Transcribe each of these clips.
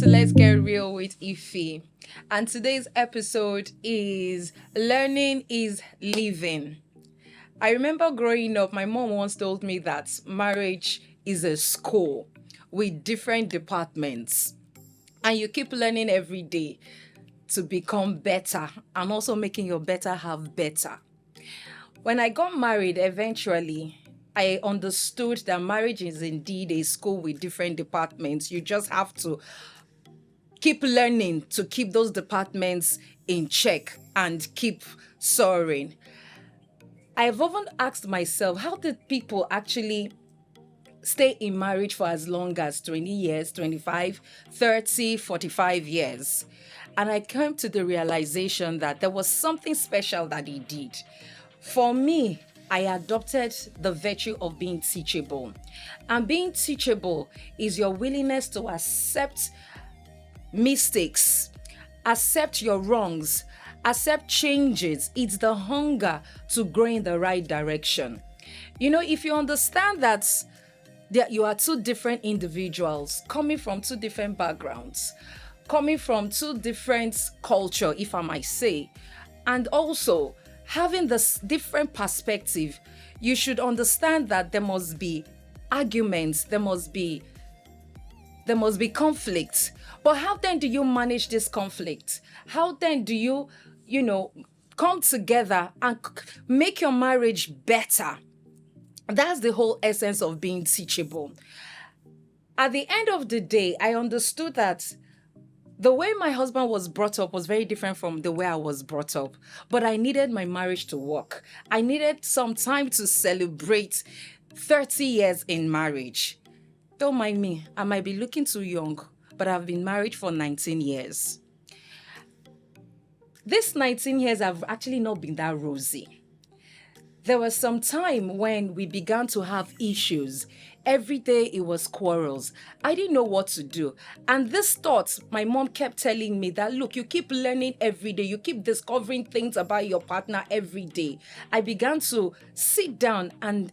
to Let's Get Real with Ife. And today's episode is Learning is Living. I remember growing up, my mom once told me that marriage is a school with different departments. And you keep learning every day to become better and also making your better half better. When I got married, eventually, I understood that marriage is indeed a school with different departments. You just have to keep learning to keep those departments in check and keep soaring. I've often asked myself, how did people actually stay in marriage for as long as 20 years, 25, 30, 45 years? And I came to the realization that there was something special that he did. For me, I adopted the virtue of being teachable. And being teachable is your willingness to accept mistakes, accept your wrongs, accept changes. It's the hunger to grow in the right direction. If you understand that you are two different individuals coming from two different backgrounds, coming from two different culture, if I might say, and also having this different perspective, you should understand that there must be arguments, there must be conflict. But how then do you manage this conflict? How then do you, come together and make your marriage better? That's the whole essence of being teachable. At the end of the day, I understood that the way my husband was brought up was very different from the way I was brought up. But I needed my marriage to work. I needed some time to celebrate 30 years in marriage. Don't mind me, I might be looking too young, but I've been married for 19 years. These 19 years have actually not been that rosy. There was some time when we began to have issues. Every day it was quarrels. I didn't know what to do. And this thought, my mom kept telling me that, look, you keep learning every day. You keep discovering things about your partner every day. I began to sit down and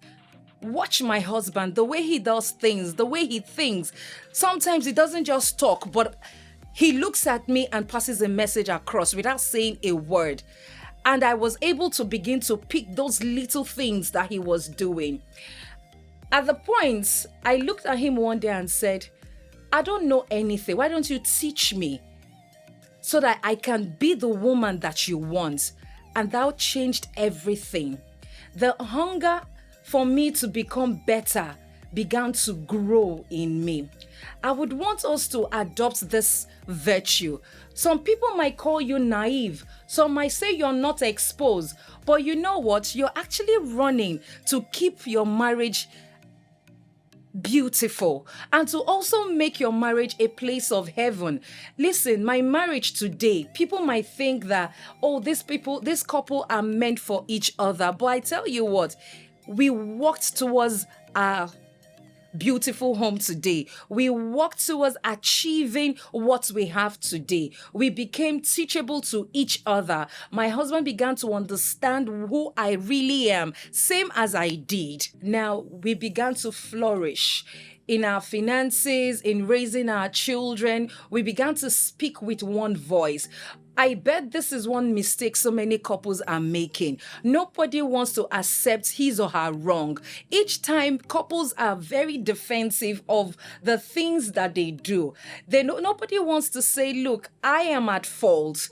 watch my husband, the way he does things, the way he thinks. Sometimes he doesn't just talk, but he looks at me and passes a message across without saying a word. And I was able to begin to pick those little things that he was doing. At the point, I looked at him one day and said, I don't know anything. Why don't you teach me so that I can be the woman that you want? And that changed everything. The hunger for me to become better began to grow in me. I would want us to adopt this virtue. Some people might call you naive. Some might say you're not exposed. But you know what? You're actually running to keep your marriage beautiful and to also make your marriage a place of heaven. Listen, my marriage today, people might think that, this couple are meant for each other. But I tell you what, we walked towards our beautiful home today. We walked towards achieving what we have today. We became teachable to each other. My husband began to understand who I really am, same as I did. Now we began to flourish in our finances, in raising our children. We began to speak with one voice. I bet this is one mistake so many couples are making. Nobody wants to accept his or her wrong. Each time, couples are very defensive of the things that they do. Nobody wants to say, look, I am at fault,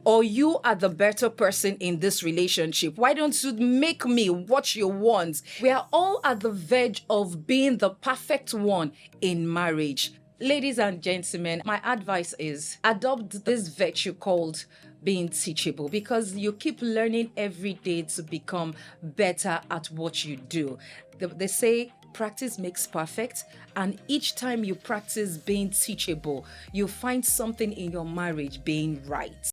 or you are the better person in this relationship. Why don't you make me what you want? We are all at the verge of being the perfect one in marriage. Ladies and gentlemen, my advice is adopt this virtue called being teachable, because you keep learning every day to become better at what you do. They say practice makes perfect, and each time you practice being teachable, you find something in your marriage being right.